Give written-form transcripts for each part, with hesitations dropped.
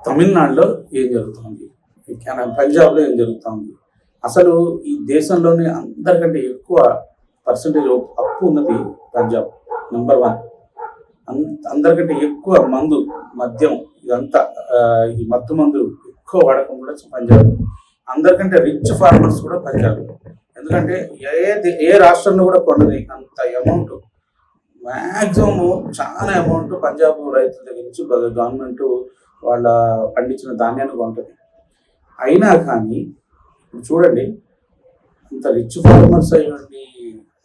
తమిళనాడులో ఏం జరుగుతుంది, పంజాబ్లో ఏం జరుగుతుంది, అసలు ఈ దేశంలోనే అందరికంటే ఎక్కువ పర్సంటేజ్ అప్పు ఉన్నది పంజాబ్, నెంబర్ 1. అందరికంటే ఎక్కువ మద్యం ఇదంతా ఈ మత్తు మందులు ఎక్కువ వాడకం కూడా పంజాబ్. అందరికంటే రిచ్ ఫార్మర్స్ కూడా పంజాబ్. ఎందుకంటే ఏ రాష్ట్రంలో కూడా కొన్నది అంత అమౌంట్, మ్యాక్సిమం చాలా అమౌంట్ పంజాబ్ రైతుల దగ్గర నుంచి గవర్నమెంట్ వాళ్ళ పండించిన ధాన్యాన్ని కొంటుంది. అయినా కానీ ఇప్పుడు చూడండి, అంత రిచ్ ఫార్మర్స్ అయ్యండి,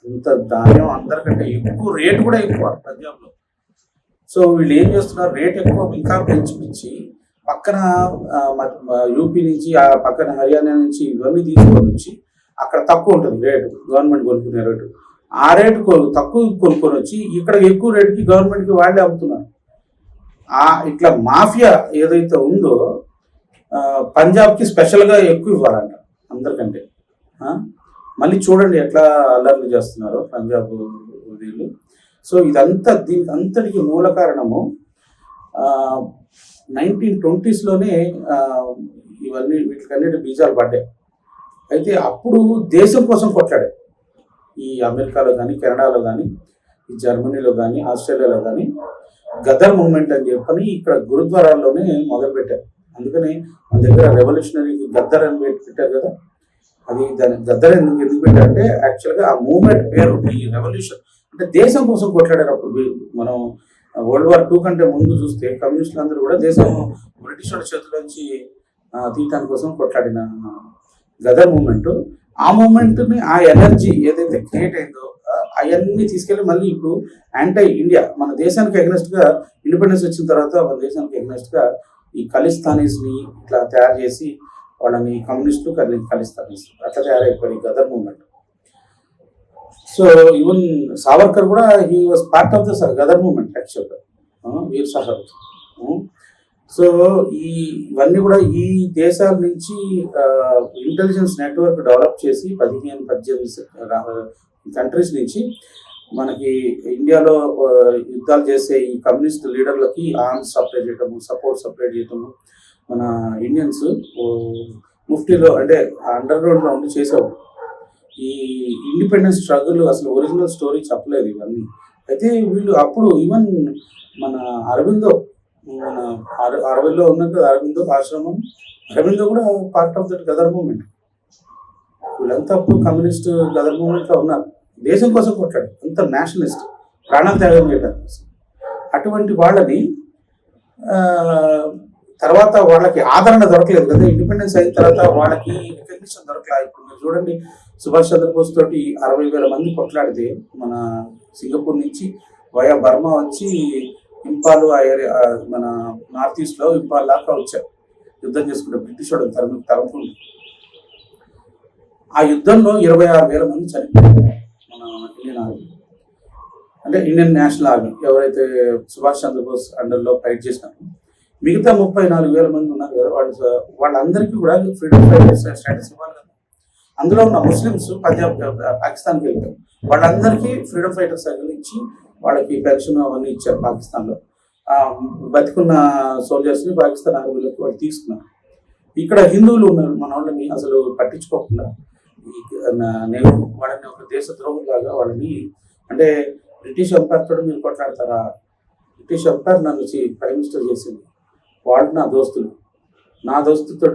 ఇంత ధాన్యం అందరికంటే ఎక్కువ రేటు కూడా ఎక్కువ పంజాబ్లో. సో వీళ్ళు ఏం చేస్తున్నారు, రేట్ ఎక్కువ ఇంకా పెంచి పక్కన యూపీ నుంచి ఆ పక్కన హర్యానా నుంచి ఇవన్నీ తీసుకొని వచ్చి అక్కడ తక్కువ ఉంటుంది రేటు, గవర్నమెంట్ కొనుక్కునే రేటు. ఆ రేటు తక్కువ కొనుక్కొని వచ్చి ఇక్కడ ఎక్కువ రేటుకి గవర్నమెంట్కి వాళ్ళే అమ్ముతున్నారు. ఇట్లా మాఫియా ఏదైతే ఉందో పంజాబ్కి స్పెషల్గా ఎక్కువ ఇవ్వాలంట అందరికంటే. మళ్ళీ చూడండి ఎట్లా అల్లర్లు చేస్తున్నారు పంజాబ్ వీళ్ళు. సో దీనికి అంతటికి మూల కారణము 1920s ఇవన్నీ వీటికన్నిటి బీజాలు పడ్డాయి. అయితే అప్పుడు దేశం కోసం కొట్లాడే ఈ అమెరికాలో కానీ, కెనడాలో కానీ, ఈ జర్మనీలో కానీ, ఆస్ట్రేలియాలో కానీ గదర్ మూవ్మెంట్ అని చెప్పని ఇక్కడ గురుద్వారాల్లోనే మొదలుపెట్టారు. అందుకని మన దగ్గర రెవల్యూషనరీ గద్దర్ అని పెట్టారు కదా. అది దాని గద్దర్ ఎందుకు పెట్టారంటే యాక్చువల్గా ఆ మూవ్మెంట్ పేరు ఈ రెవల్యూషన్ అంటే దేశం కోసం కొట్లాడారు. అప్పుడు మనం World War II కంటే ముందు చూస్తే కమ్యూనిస్టులు అందరూ కూడా దేశం బ్రిటిష్ వాళ్ళ చేతుల్లోంచి తీయటానికి కోసం కొట్లాడిన గదర్ మూవ్మెంట్. ఆ మూవ్మెంట్ని ఆ ఎనర్జీ ఏదైతే క్రియేట్ అయిందో అవన్నీ తీసుకెళ్ళి మళ్ళీ ఇప్పుడు యాంటీ ఇండియా, మన దేశానికి అగెనెస్ట్గా ఇండిపెండెన్స్ వచ్చిన తర్వాత మన దేశానికి అగెనెస్ట్గా ఈ ఖలిస్తానీస్ని ఇట్లా తయారు చేసి వాళ్ళని కమ్యూనిస్టులు ఖలిస్తానీస్ అట్లా తయారైపోయి Gadar movement. So even Savarkar కూడా he was part of the Gadar movement యాక్చువల్గా, వీర్ సావర్కర్. సో ఇవన్నీ కూడా ఈ దేశాల నుంచి ఇంటెలిజెన్స్ నెట్వర్క్ డెవలప్ చేసి 15-18 కంట్రీస్ నుంచి మనకి ఇండియాలో యుద్ధాలు చేసే ఈ కమ్యూనిస్ట్ లీడర్లకి ఆర్మ్స్ సప్లై చేయటము, సపోర్ట్ సప్లై చేయటము. మన ఇండియన్స్ ముఫ్టీలో అంటే అండర్ గ్రౌండ్లో ఉండి చేసేవాళ్ళు. ఈ ఇండిపెండెన్స్ స్ట్రగుల్ అసలు ఒరిజినల్ స్టోరీ చెప్పలేదు ఇవన్నీ. అయితే వీళ్ళు అప్పుడు ఈవెన్ మన అరవిందో, మన అరవిందో ఉన్నట్టు అరవిందో ఆశ్రమం, అరవిందో కూడా part of that Ghadar movement. వీళ్ళంతా అప్పుడు కమ్యూనిస్ట్ గదర్ మూవ్మెంట్లో ఉన్నారు, దేశం కోసం కొట్టాడు, అంత నేషనలిస్ట్, ప్రాణాలు త్యాగం చేయడానికి. అటువంటి వాళ్ళని తర్వాత వాళ్ళకి ఆదరణ దొరకలేదు కదా, ఇండిపెండెన్స్ అయిన తర్వాత వాళ్ళకి రికగ్నిషన్ దొరకలేదు. ఇప్పుడు మీరు చూడండి, సుభాష్ చంద్రబోస్ తోటి 60,000 మంది కొట్లాడితే మన సింగపూర్ నుంచి వయా బర్మా వచ్చి ఇంపాల్ మన నార్త్ ఈస్ట్లో ఇంపాల్ దాకా వచ్చారు యుద్ధం చేసుకుంటే, బ్రిటిష్ వాడు తరుముకుంటూ. ఆ యుద్ధంలో 26,000 మంది చనిపోయారు మన ఇండియన్ ఆర్మీ, అంటే ఇండియన్ నేషనల్ ఆర్మీ ఎవరైతే సుభాష్ చంద్రబోస్ అండర్లో ఫైట్ చేసినారు. మిగతా 34,000 మంది ఉన్నారు కదా, వాళ్ళందరికీ కూడా ఫ్రీడమ్ ఫైటర్స్ స్టేటస్ ఇవ్వాలి కదా. అందులో ఉన్న ముస్లిమ్స్ పాకిస్తాన్కి వెళ్తారు, వాళ్ళందరికీ ఫ్రీడమ్ ఫైటర్స్ ఇచ్చి వాళ్ళకి పెన్షన్ అవన్నీ ఇచ్చారు పాకిస్తాన్లో. బతికున్న సోల్జర్స్ని పాకిస్తాన్ ఆర్మీలోకి వాళ్ళు తీసుకున్నారు. ఇక్కడ హిందువులు ఉన్నారు, మన వాళ్ళని అసలు పట్టించుకోకుండా నేను వాళ్ళని ఒక దేశ ద్రోహులాగా వాళ్ళని, అంటే బ్రిటిష్ ఎంపైర్ తోటి మీరు కొట్లాడతారా, బ్రిటిష్ ఎంపైర్ నన్ను ప్రైమ్ మినిస్టర్ చేసింది, వాళ్ళు నా దోస్తులు, నా దోస్తులతో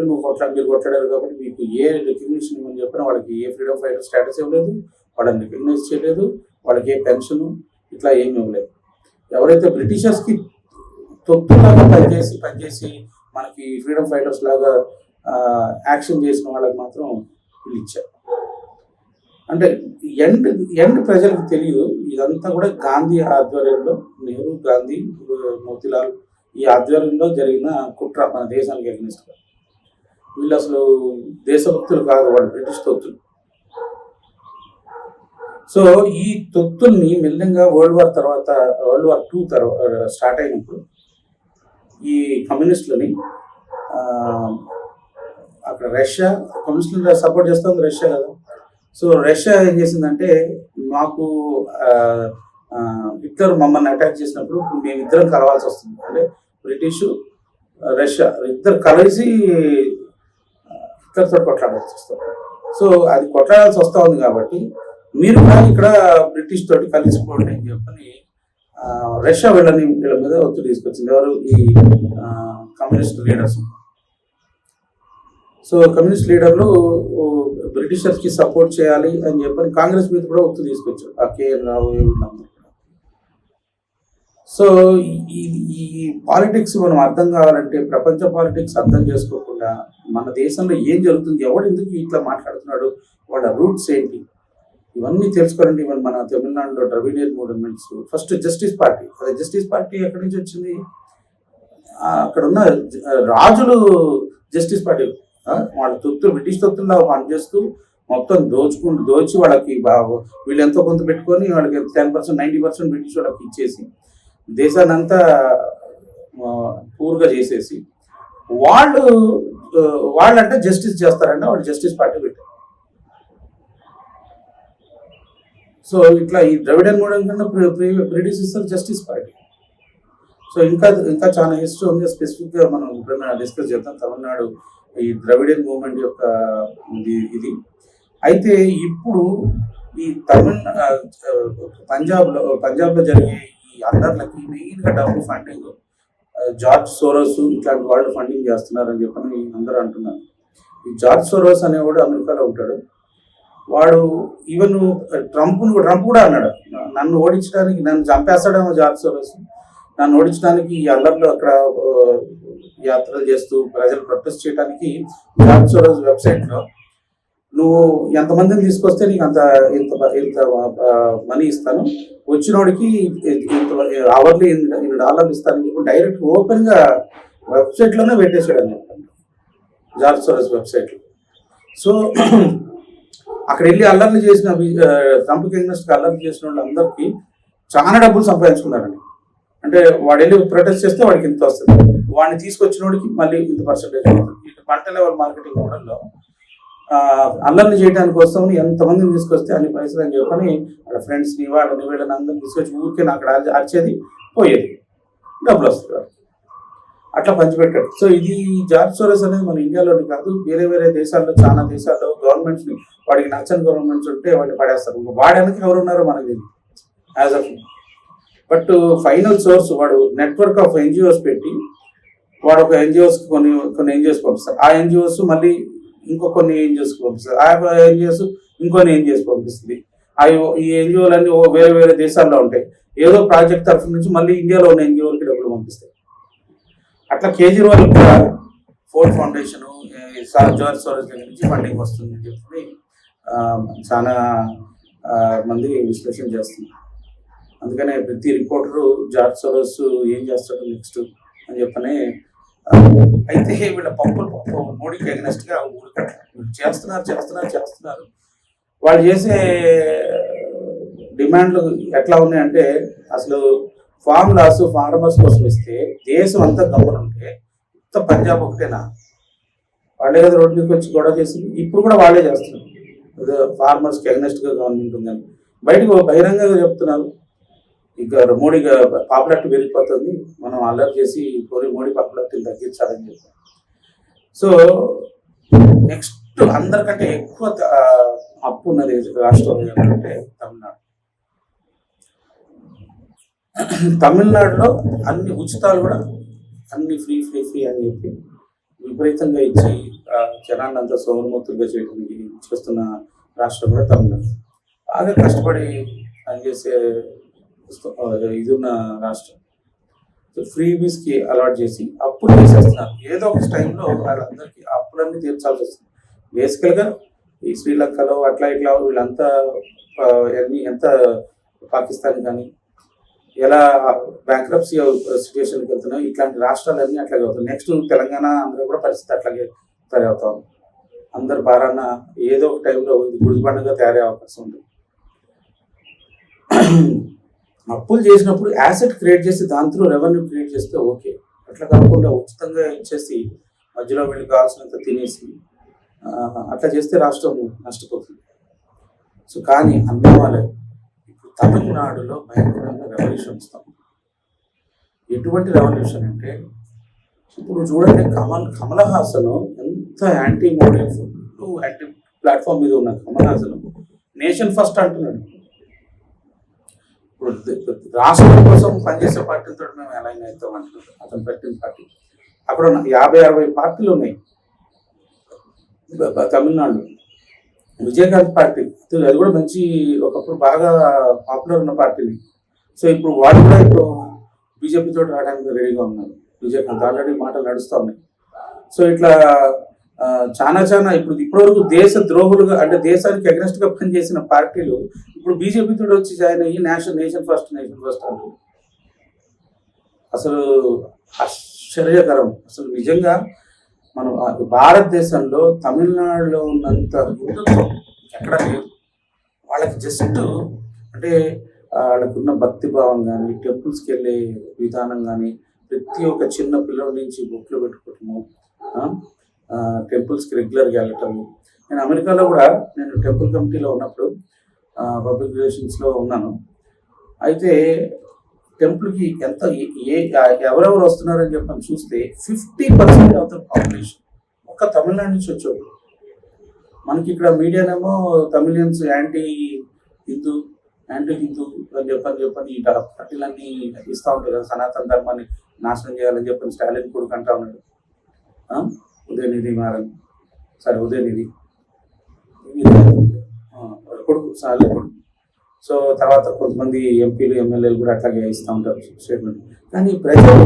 మీరు కొట్లాడారు కాబట్టి మీకు ఏ రికగ్నిషన్ ఇవ్వని చెప్పినా వాళ్ళకి ఏ ఫ్రీడమ్ ఫైటర్ స్టేటస్ ఇవ్వలేదు, వాళ్ళని రికగ్నైజ్ చేయలేదు, వాళ్ళకి ఏ పెన్షన్ ఇట్లా ఏమి ఇవ్వలేదు. ఎవరైతే బ్రిటిషర్స్కి తొత్తులాగా పనిచేసి మనకి ఫ్రీడమ్ ఫైటర్స్ లాగా యాక్షన్ చేసిన వాళ్ళకి మాత్రం వీళ్ళు ఇచ్చారు. అంటే ఎండ్ ప్రజలకు తెలియదు. ఇదంతా కూడా గాంధీ ఆధ్వర్యంలో, నెహ్రూ, గాంధీ, మోతీలాల్ ఈ ఆధ్వర్యంలో జరిగిన కుట్ర మన దేశానికి అగ్నిస్ట్గా. వీళ్ళు అసలు దేశభక్తులు కాదు, వాళ్ళు బ్రిటిష్ తొత్తులు. సో ఈ తొత్తుల్ని మెల్లగా World War II తర్వాత స్టార్ట్ అయినప్పుడు ఈ కమ్యూనిస్టులని అక్కడ రష్యా కమ్యూనిస్టులు సపోర్ట్ చేస్తుంది రష్యా కదా. సో రష్యా ఏం చేసిందంటే, మాకు హిట్లర్ మమ్మల్ని అటాక్ చేసినప్పుడు మేమిద్దరం కలవాల్సి వస్తుంది, అంటే బ్రిటిష్ రష్యా ఇద్దరు కలిసి ఇద్దరితో కొట్లాడాల్సి వస్తుంది. సో అది కొట్లాడాల్సి వస్తూ ఉంది కాబట్టి మీరు కూడా ఇక్కడ బ్రిటిష్ తోటి కలిసిపోండి అని చెప్పని రష్యా వీళ్ళ మీద ఒత్తిడి తీసుకొచ్చింది. ఎవరు? ఈ కమ్యూనిస్ట్ లీడర్స్. సో కమ్యూనిస్ట్ లీడర్లు బ్రిటిషర్స్కి సపోర్ట్ చేయాలి అని చెప్పని కాంగ్రెస్ మీద కూడా ఒత్తిడి తీసుకొచ్చారు, ఆ కేఎన్ రావు వీళ్ళందరూ. సో ఈ పాలిటిక్స్ మనం అర్థం కావాలంటే, ప్రపంచ పాలిటిక్స్ అర్థం చేసుకోకుండా మన దేశంలో ఏం జరుగుతుంది, ఎవడు ఎందుకు ఇట్లా మాట్లాడుతున్నాడు, వాళ్ళ రూట్స్ ఏంటి, ఇవన్నీ తెలుసుకోవాలంటే ఇవన్నీ మన తమిళనాడులో Dravidian movements first justice party. అదే జస్టిస్ పార్టీ ఎక్కడి నుంచి వచ్చింది? అక్కడ ఉన్న రాజులు జస్టిస్ పార్టీ వాళ్ళ తొత్తులు, బ్రిటిష్ తొత్తుల్లో పనిచేస్తూ మొత్తం దోచి వాళ్ళకి వీళ్ళు ఎంతో కొంత పెట్టుకొని వాళ్ళకి 10%, 90% బ్రిటిష్ వాళ్ళకి ఇచ్చేసి దేశాన్ని అంతా పూర్గా చేసేసి వాళ్ళంటే జస్టిస్ చేస్తారంటే వాళ్ళు జస్టిస్ పార్టీ పెట్టారు. సో ఇట్లా ఈ ద్రవిడియన్ మూవ్మెంట్ కన్నా ప్రిడిసెసర్ జస్టిస్ పార్టీ. సో ఇంకా చాలా హిస్టరీ ఉంది, స్పెసిఫిక్గా మనం ఎప్పుడైనా డిస్కస్ చేద్దాం తమిళనాడు ఈ ద్రవిడియన్ మూవ్మెంట్ యొక్క ఇది. అయితే ఇప్పుడు ఈ పంజాబ్లో జరిగే ఈ అల్లర్లకి మెయిన్గా డబ్బు ఫండింగ్ జార్జ్ సోరోస్ ఇట్లాంటి వాళ్ళు ఫండింగ్ చేస్తున్నారని చెప్పని అందరూ అంటున్నారు. ఈ జార్జ్ సోరోస్ అనేవాడు అమెరికాలో ఉంటాడు. వాడు ఈవెన్ ట్రంప్ కూడా అన్నాడు, నన్ను ఓడించడానికి, నన్ను చంపేస్తాడేమో జార్జ్ సోరోస్, నన్ను ఓడించడానికి ఈ అల్లర్లు అక్కడ యాత్రలు చేస్తూ ప్రజలు ప్రొటెస్ట్ చేయడానికి జార్జ్ సోరోస్ వెబ్సైట్లో నువ్వు ఎంతమందిని తీసుకొస్తే నీకు ఇంత మనీ ఇస్తాను, వచ్చినోడికి అవర్లీ $1 ఇస్తానని చెప్పి డైరెక్ట్ ఓపెన్గా వెబ్సైట్లోనే పెట్టేశాడు అని చెప్పండి, జార్జ్ సోరోస్ వెబ్సైట్లో. సో అక్కడ వెళ్ళి అల్లర్లు చేసిన ట్రంప్ కింగ్నెస్ట్కి అల్లర్లు చేసిన వాళ్ళందరికీ చాలా డబ్బులు సంపాదించుకున్నారండి. అంటే వాడు వెళ్ళి ప్రొటెస్ట్ చేస్తే వాడికి ఇంత వస్తుంది, వాడిని తీసుకొచ్చినోడికి మళ్ళీ ఇంత పర్సెంటేజ్ అవుతుంది. ఇటు పంట లెవెల్ మార్కెటింగ్ మోడల్లో అల్లర్లు చేయడానికి కోసం ఎంతమందిని తీసుకొస్తే అన్ని పైసలు అని చెప్పని వాళ్ళ ఫ్రెండ్స్ని వీళ్ళని అందరిని తీసుకొచ్చి ఊరికే అక్కడ అరిచేది పోయేది, డబ్బులు వస్తుంది, అట్లా పంచిపెట్టాడు. సో ఇది జార్జ్ సోరోస్ అనేది మన ఇండియాలోని కాదు, వేరే దేశాల్లో, చాలా దేశాల్లో గవర్నమెంట్స్ని వాడికి నచ్చని గవర్నమెంట్స్ ఉంటే వాడిని పడేస్తారు. వాడడానికి ఎవరు ఉన్నారో మనకు తెలియదు as of. But final source వాడు నెట్వర్క్ ఆఫ్ ఎన్జిఓస్ పెట్టి వాడు ఒక ఎన్జిఓస్కి కొన్ని ఎన్జిఓస్ పంపిస్తారు, ఆ ఎన్జిఓస్ మళ్ళీ కొన్ని ఎన్జిఓస్కి పంపిస్తారు, ఆ ఎన్జిఓస్ ఇంకొన్ని ఎన్జిఓస్ పంపిస్తుంది. ఈ ఎన్జిఓలన్నీ వేరే దేశాల్లో ఉంటాయి, ఏదో ప్రాజెక్ట్ తరఫు నుంచి మళ్ళీ ఇండియాలో ఉన్న ఎన్జిఓలకి డబ్బులు పంపిస్తాయి. అట్లా కేజ్రీవాల్ కూడా ఫోర్డ్ ఫౌండేషన్ జార్జ్ సోరోస్ దగ్గర నుంచి ఫండింగ్ వస్తుందని చెప్పి చాలా మంది విశ్లేషణ చేస్తున్నారు. అందుకనే ప్రతి రిపోర్టరు జార్జ్ సోరోస్ ఏం చేస్తాడు నెక్స్ట్ అని చెప్పని. అయితే వీళ్ళ పప్పులు మోడీకి అగెనెస్ట్గా చేస్తున్నారు. వాళ్ళు చేసే డిమాండ్లు ఎట్లా ఉన్నాయంటే, అసలు ఫార్మర్స్ కోసం ఇస్తే దేశం అంతా గమనుంటే ఇంత పంజాబ్ ఒకటేనా, వాళ్ళే కదా రోడ్డు మీదకి వచ్చి గొడవ చేసింది. ఇప్పుడు కూడా వాళ్ళే చేస్తున్నారు, ఫార్మర్స్కి అగెనెస్ట్గా గవర్నమెంట్ ఉందని బయటకు బహిరంగంగా చెప్తున్నారు. ఇక మోడీ పాపులారిటీ పెరిగిపోతుంది, మనం అల్లరి చేసి మోడీ పాపులారిటీని తగ్గించాలని చెప్పారు. సో నెక్స్ట్ అందరికంటే ఎక్కువ అప్పు ఉన్నది రాష్ట్రం ఏంటంటే తమిళనాడు. తమిళనాడులో అన్ని ఉచితాలు కూడా అన్ని ఫ్రీ అని చెప్పి విపరీతంగా ఇచ్చి జనాన్ని అంతా సోమర్మూర్తులుగా చేయడానికి చేస్తున్న రాష్ట్రం కూడా తమిళనాడు. బాగా కష్టపడి పనిచేసే ఇది ఉన్న రాష్ట్రం. ఫ్రీబీస్కి అలాట్ చేసి అప్పులు తీసేస్తున్నారు. ఏదో ఒక టైంలో వాళ్ళందరికీ అప్పులన్నీ తీర్చాల్సి వస్తుంది. బేసికల్గా ఈ శ్రీలంకలో అట్లా ఇట్లా వీళ్ళంతా ఎంత పాకిస్తాన్ కానీ ఎలా బ్యాంక్రప్సీ సిచ్యువేషన్కి వెళ్తున్నాయి, ఇట్లాంటి రాష్ట్రాలన్నీ అట్లాగే అవుతాయి. నెక్స్ట్ తెలంగాణ, ఆంధ్ర కూడా పరిస్థితి అట్లాగే తయారవుతాం. అందరు భారాన ఏదో ఒక టైంలో ఇది గుడిబండగా తయారయ్యే అవకాశం ఉంది. అప్పులు చేసినప్పుడు యాసెట్ క్రియేట్ చేసి దాంట్లో రెవెన్యూ క్రియేట్ చేస్తే ఓకే, అట్లా కాకుండా ఉచితంగా ఇచ్చేసి మధ్యలో వీళ్ళు కావాల్సినంత తినేసి అట్లా చేస్తే రాష్ట్రం నష్టపోతుంది. సో కానీ అన్నవాళ్ళే ఇప్పుడు తమిళనాడులో భయంకరంగా రెవల్యూషన్ వస్తాం. ఎటువంటి రెవల్యూషన్ అంటే ఇప్పుడు చూడండి, కమల్ హాసన్ ఎంత యాంటీ మోడీ యాంటీ ప్లాట్ఫామ్ మీద ఉన్న కమల్ హాసన్ నేషన్ ఫస్ట్ అంటున్నాడు. ఇప్పుడు రాష్ట్రం కోసం పనిచేసే పార్టీలతో మేము ఎలా అవుతాం అంటున్నాడు అతను పెట్టిన పార్టీ. అక్కడ 50-60 పార్టీలు ఉన్నాయి తమిళనాడు. విజయకాంత్ పార్టీ అది కూడా మంచి ఒకప్పుడు బాగా పాపులర్ ఉన్న పార్టీని. సో ఇప్పుడు వాళ్ళు కూడా ఇప్పుడు బీజేపీ తోటి రావడానికి రెడీగా ఉన్నారు. విజయకాంత్ ఆల్రెడీ మాటలు నడుస్తూ ఉన్నాయి. సో ఇట్లా చాలా ఇప్పటివరకు దేశ ద్రోహులుగా అంటే దేశానికి అగ్నెస్ట్ గా పనిచేసిన పార్టీలు ఇప్పుడు బీజేపీ తోటి వచ్చి జాయిన్ అయ్యి నేషన్ ఫస్ట్ అంటారు. అసలు ఆశ్చర్యకరం. అసలు నిజంగా మనం భారతదేశంలో తమిళనాడులో ఉన్నంత హిందుత్వం ఎక్కడా లేదు. వాళ్ళకి జస్ట్ అంటే వాళ్ళకున్న భక్తి భావం కానీ, టెంపుల్స్కి వెళ్ళే విధానం కానీ, ప్రతి ఒక్క చిన్న పిల్లల నుంచి బొట్లు పెట్టుకోవటము, టెంపుల్స్కి రెగ్యులర్గా వెళ్ళటము. నేను అమెరికాలో కూడా నేను టెంపుల్ కమిటీలో ఉన్నప్పుడు పబ్లిక్ రిలేషన్స్లో ఉన్నాను. అయితే టెంపుల్కి ఎవరెవరు వస్తున్నారని చెప్పని చూస్తే 50% ఆఫ్ ద పాపులేషన్ ఒక్క తమిళనాడు నుంచి వచ్చారు. మనకి ఇక్కడ మీడియానేమో తమిళియన్స్ యాంటీ హిందూ అని చెప్పని ఈ పార్టీలన్నీ ఇస్తూ ఉంటారు కదా, సనాతన ధర్మాన్ని నాశనం చేయాలని చెప్పని స్టాలిన్ కొడుకు అంటా ఉన్నాడు. ఉదయనిధి కొడుకు స్టాలిన్ కొడుకు. సో తర్వాత కొంతమంది ఎంపీలు ఎమ్మెల్యేలు కూడా అట్లాగే ఇస్తూ ఉంటారు స్టేట్మెంట్. కానీ ప్రజలు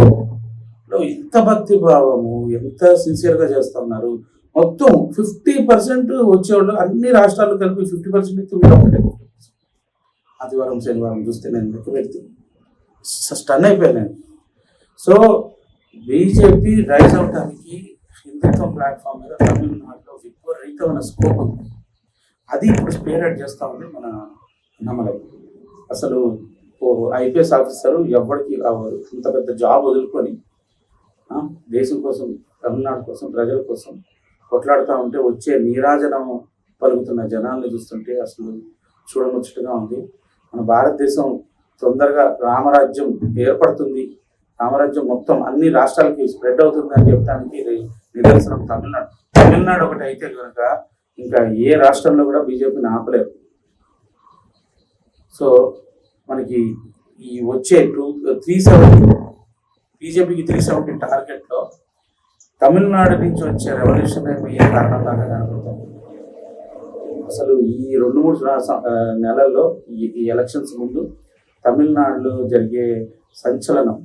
ఎంత భక్తి భావము, ఎంత సిన్సియర్గా చేస్తూ ఉన్నారు. మొత్తం 50% వచ్చేవాళ్ళు అన్ని రాష్ట్రాలు కలిపి 50% ఇస్తే మీరు ఒకటే. ఆదివారం శనివారం చూస్తే నేను లెక్క పెడితే స్టన్ అయిపోయాను నేను. సో బీజేపీ రైజ్ అవడానికి హిందుత్వం ప్లాట్ఫామ్ మీద తమిళనాడులో విపరీతమైన స్కోప్ ఉంది. అది ఇప్పుడు స్పేర్ చేస్తూ ఉంది మన అన్నమలై. అసలు ఐపీఎస్ ఆఫీసరు ఎవరికి కావాలి ఇంత పెద్ద జాబ్ వదులుకొని దేశం కోసం, తమిళనాడు కోసం, ప్రజల కోసం కొట్లాడుతూ ఉంటే వచ్చే నీరాజనం పలుకుతున్న జనాల్ని చూస్తుంటే అసలు చూడముచ్చటగా ఉంది. మన భారతదేశం తొందరగా రామరాజ్యం ఏర్పడుతుంది, రామరాజ్యం మొత్తం అన్ని రాష్ట్రాలకి స్ప్రెడ్ అవుతుంది అని చెప్పడానికి నిదర్శనం తమిళనాడు ఒకటి అయితే కనుక ఇంకా ఏ రాష్ట్రంలో కూడా బీజేపీని ఆపలేరు. సో మనకి ఈ వచ్చే 370 బీజేపీకి 370 టార్గెట్లో తమిళనాడు నుంచి వచ్చే రెవల్యూషన్ ఏ కారణం లాగా కనబడుతుంది. అసలు ఈ 2-3 నెలల్లో ఈ ఎలక్షన్స్ ముందు తమిళనాడులో జరిగే సంచలనం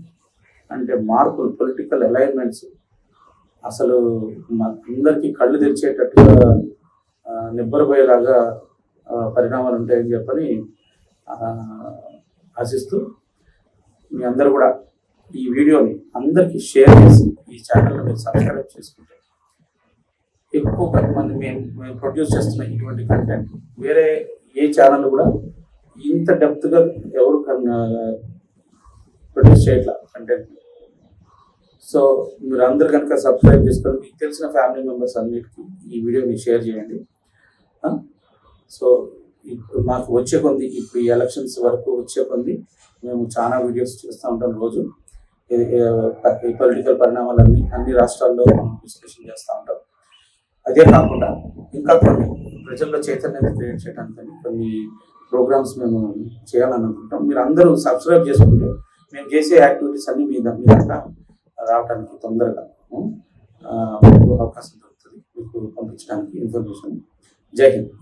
అంటే మార్పులు, పొలిటికల్ అలైన్మెంట్స్ అసలు అందరికీ కళ్ళు తెరిచేటట్టుగా నిబ్బరపోయేలాగా పరిణామాలు ఉంటాయని చెప్పని ఆశిస్తూ మీ అందరూ కూడా ఈ వీడియోని అందరికీ షేర్ చేసి ఈ ఛానల్ని మీరు సబ్స్క్రైబ్ చేసుకుంటే ఎక్కువ మంది మేము ప్రొడ్యూస్ చేస్తున్న ఇటువంటి కంటెంట్ వేరే ఏ ఛానల్ కూడా ఇంత డెప్త్గా ఎవరు ప్రొడ్యూస్ చేయట్లా కంటెంట్. సో మీరు అందరు కనుక సబ్స్క్రైబ్ చేసుకొని మీకు తెలిసిన ఫ్యామిలీ మెంబర్స్ అన్నిటికీ ఈ వీడియోని షేర్ చేయండి. సో ఇప్పుడు మాకు వచ్చే కొంది ఇప్పుడు ఈ ఎలక్షన్స్ వరకు వచ్చే కొంది మేము చాలా వీడియోస్ చేస్తూ ఉంటాం రోజు. ఈ పొలిటికల్ పరిణామాలన్నీ అన్ని రాష్ట్రాల్లో మనం విశ్లేషణ చేస్తూ ఉంటాం. అదే కాకుండా ఇంకా కొన్ని ప్రజల్లో చైతన్యాన్ని క్రియేట్ చేయడానికి కొన్ని ప్రోగ్రామ్స్ మేము చేయాలని అనుకుంటాం. మీరు అందరూ సబ్స్క్రైబ్ చేసుకుంటే మేము చేసే యాక్టివిటీస్ అన్ని మీ దాకా రావడానికి తొందరగా అవకాశం దొరుకుతుంది మీకు పంపించడానికి ఇన్ఫర్మేషన్. జై హింద్.